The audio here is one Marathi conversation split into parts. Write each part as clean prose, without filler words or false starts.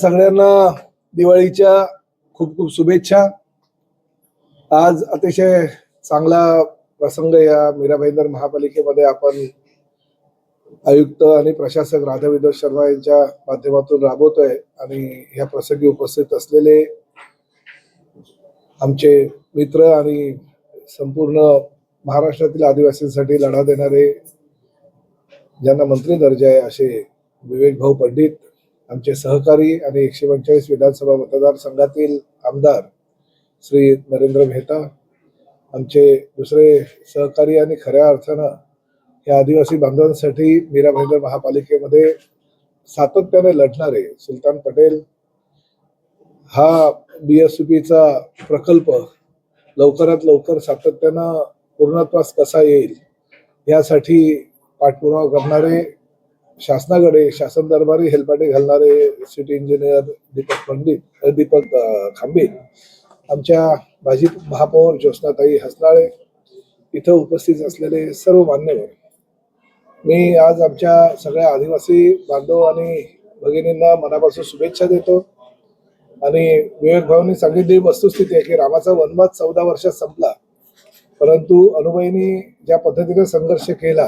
सगळ्यांना दिवाळीच्या खूप खूप शुभेच्छा। आज अतिशय चांगला प्रसंग या मीरा भाईंदर महापालिकेमध्ये आपण आयुक्त आणि प्रशासक राधाविदर शर्मा यांच्या माध्यमातून राबवतोय आणि या प्रसंगी उपस्थित असलेले आमचे मित्र आणि संपूर्ण महाराष्ट्रातील आदिवासींसाठी लढा देणारे ज्यांना मंत्री दर्जा आहे असे विवेक भाऊ पंडित, आमचे सहकारी आणि 145 विधानसभा मतदारसंघातील आमदार श्री नरेंद्र मेहता, आमचे दुसरे सहकारी आणि खऱ्या अर्थानं या आदिवासी बांधवांसाठी मीरा भाईंदर महापालिकेमध्ये सातत्याने लढणारे सुलतान पटेल। हा BSUPचा प्रकल्प लवकरात लवकर सातत्यानं पूर्णत्वास कसा येईल यासाठी पाठपुरावा करणारे, शासनाकडे शासन दरबारी हेलपाटे घालणारे सिटी इंजिनियर दीपक खांबे, आमच्या माजी महापौर ज्योत्स्नाताई हसनाळे, इथं उपस्थित असलेले सर्व मान्यवर, मी आज आमच्या सगळ्या आदिवासी बांधव आणि भगिनींना मनापासून शुभेच्छा देतो। आणि विवेक भाऊंनी सांगितलेली वस्तुस्थिती आहे की रामाचा वनवास 14 वर्षात संपला, परंतु अनुबाईंनी ज्या पद्धतीने संघर्ष केला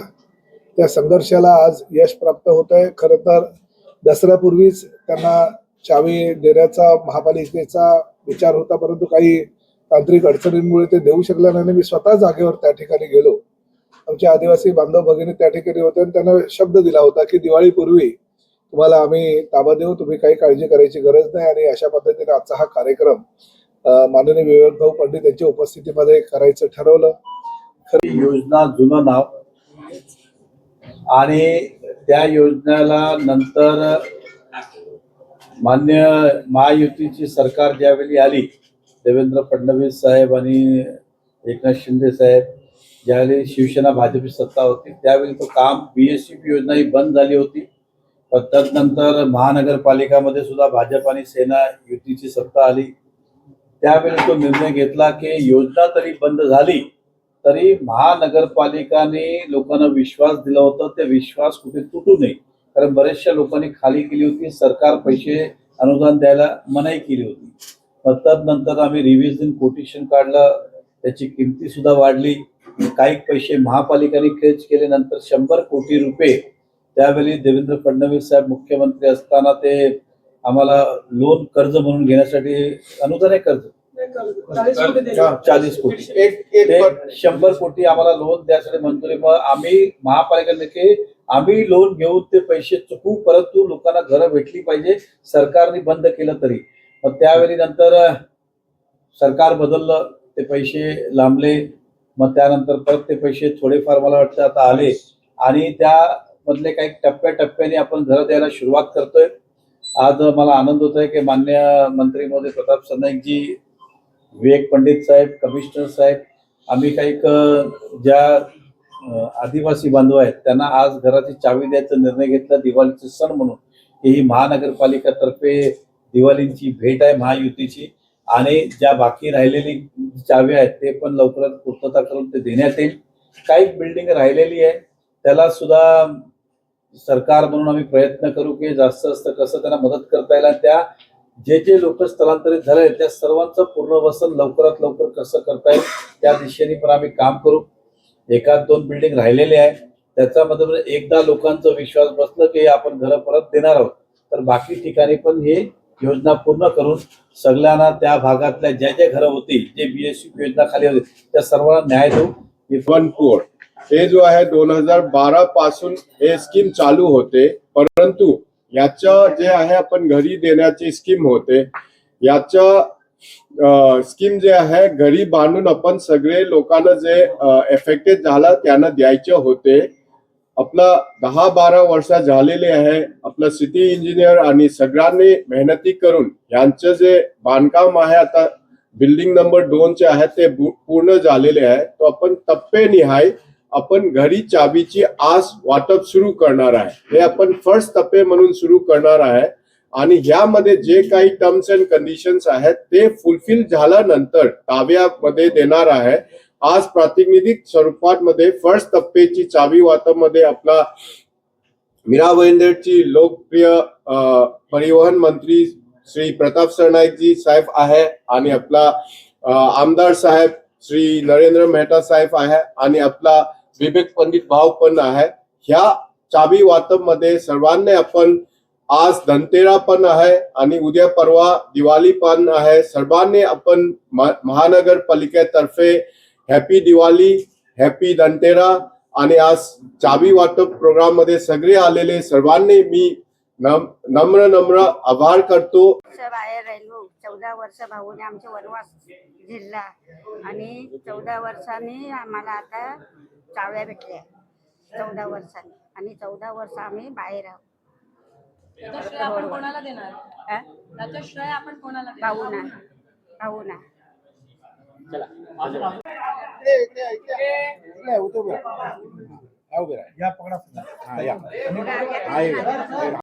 त्या संघर्षाला आज यश प्राप्त होत आहे। खरं तर दसऱ्यापूर्वीच त्यांना चावी देण्याचा महापालिकेचा विचार होता, परंतु काही तांत्रिक अडचणींमुळे ते देऊ शकले नाही। मी स्वतः जागेवर त्या ठिकाणी गेलो, आमचे आदिवासी बांधव भगिनी त्या ठिकाणी होते आणि त्यांना शब्द दिला होता की दिवाळीपूर्वी तुम्हाला आम्ही ताबा देऊ, तुम्ही काही काळजी करायची गरज नाही। आणि अशा पद्धतीने आजचा हा कार्यक्रम माननीय विवेक भाऊ पंडित यांच्या उपस्थितीमध्ये करायचं ठरवलं। योजना जुनं नाव आणि त्या योजनेला नंतर मान्य महायुतीची सरकार ज्यावेळी आली, देवेंद्र फडणवीस साहेब आणि एकनाथ शिंदे साहेब, ज्यावेळी शिवसेना भाजपची सत्ता होती त्यावेळी तो काम BSUP योजना ही बंद झाली होती। तदनंतर महानगरपालिकामध्ये सुद्धा भाजप आणि सेना युतीची सत्ता आली, त्यावेळी तो निर्णय घेतला की योजना तरी बंद झाली तरी महानगरपालिकाने लोकांना विश्वास दिला होता, ते विश्वास कुठे तुटू नये, कारण बऱ्याचशा लोकांनी खाली केली होती, सरकार पैसे अनुदान द्यायला मनाई केली होती। तदनंतर आम्ही रिव्हिजन कोटेशन काढलं, त्याची किमती सुद्धा वाढली, काही पैसे महापालिकाने खर्च केले। नंतर 100 कोटी रुपये त्यावेळी देवेंद्र फडणवीस साहेब मुख्यमंत्री असताना ते आम्हाला लोन कर्ज म्हणून घेण्यासाठी अनुदान आहे, कर्ज 40 कोटी, 100 कोटी आम्हाला लोन द्यासाठी मंजुरी। मग आम्ही महापालिकेने की आम्ही लोन घेऊन ते पैसे चुकू, परंतु लोकांना घरं भेटली पाहिजे, सरकारने बंद केलं तरी। मग त्यावेळी नंतर सरकार बदललं, ते पैसे लांबले, मग त्यानंतर परत ते पैसे थोडेफार मला वाटतं आता आले आणि त्यामधले काही टप्प्याटप्प्याने आपण घरं द्यायला सुरुवात करतोय। आज मला आनंद होत आहे की मान्य मंत्री महोदय प्रताप सरनाईकजी, विवेक पंडित साहेब, कमिशनर साहेब, आम्ही काही ज्या आदिवासी बांधव आहेत त्यांना आज घराची चावी द्यायचा निर्णय घेतला दिवाळीचे सण म्हणून। ही महानगरपालिकातर्फे दिवाळीची भेट आहे महायुतीची, आणि ज्या बाकी राहिलेली चावी आहेत ते पण लवकरात पूर्तता करून ते देण्यात येईल। काही बिल्डिंग राहिलेली आहे त्याला सुद्धा सरकार म्हणून आम्ही प्रयत्न करू की जास्त कसं त्यांना मदत करता येईल, त्या जे लोक स्थलांतरित झाले त्या सर्वांचं पुनर्वसन लवकरात लवकर कसं करता येईल त्या दिशेने पण आम्ही काम करू। एखाद 2 बिल्डिंग राहिलेले आहे त्याच्यामध्ये एकदा लोकांचा विश्वास बसला की आपण घरं परत देणार आहोत, तर बाकी ठिकाणी पण हे योजना पूर्ण करून सगळ्यांना त्या भागातल्या ज्या घरं होती जे BSUP योजना खाली होती त्या सर्वांना न्याय देऊ। हे जो आहे 2012 पासून हे स्कीम चालू होते, परंतु याचं जे आहे आपण घरी देण्याची स्कीम होते, याचं स्कीम जे आहे घरी बांधून आपण सगळे लोकांना जे एफेक्टेड झाला त्यांना द्यायचे होते। आपला 10-12 वर्ष झालेले आहे, आपलं सिटी इंजिनियर आणि सगळ्यांनी मेहनती करून यांचं जे बांधकाम आहे आता बिल्डिंग नंबर 2 चे आहे ते पूर्ण झालेले आहे। तो आपण टप्पेनिहाय आपण घरी चावीची आस वाटप सुरू करणार आहे, हे आपण फर्स्ट टप्पे म्हणून सुरू करणार आहे। आणि ह्यामध्ये जे काही टर्म्स अँड कंडिशन्स आहेत ते फुलफिल झाल्यानंतर ताब्यामध्ये देणार आहे। आज प्रातिनिधिक स्वरूपात मध्ये फर्स्ट टप्प्याची चावी वाटप मध्ये आपला मीरा भाईंदरची लोकप्रिय परिवहन मंत्री श्री प्रताप सरनाईकजी साहेब आहे आणि आपला आमदार साहेब श्री नरेंद्र मेहता साहेब आहे आणि आपला विवेक पंडित भाऊ पण आहे. ह्या चाबी वाटप मध्ये सर्वांनी आपण आज धनतेरा पण आहे आणि उद्या परवा दिवाळी पण आहे. सर्वांनी आपण महानगरपालिकेतर्फे हॅपी दिवाळी, हॅपी धनतेरा आणि आज चाबी वाटप प्रोग्राम मध्ये सगळे आलेले सर्वांनी मी नम्र आभार करतो. बाहेर राहिलो 14 वर्ष भाऊने आमचे वनवास झेलला आणि 14 वर्षांनी आम्हाला आता चाव्या भेटल्या 14 वर्षांनी आणि 14 वर्ष आम्ही बाहेर आहोत. त्याचं श्रेय आपण कोणाला देणार? हा? त्याचं श्रेय आपण कोणाला देणार? भाऊना भाऊना या पकडा.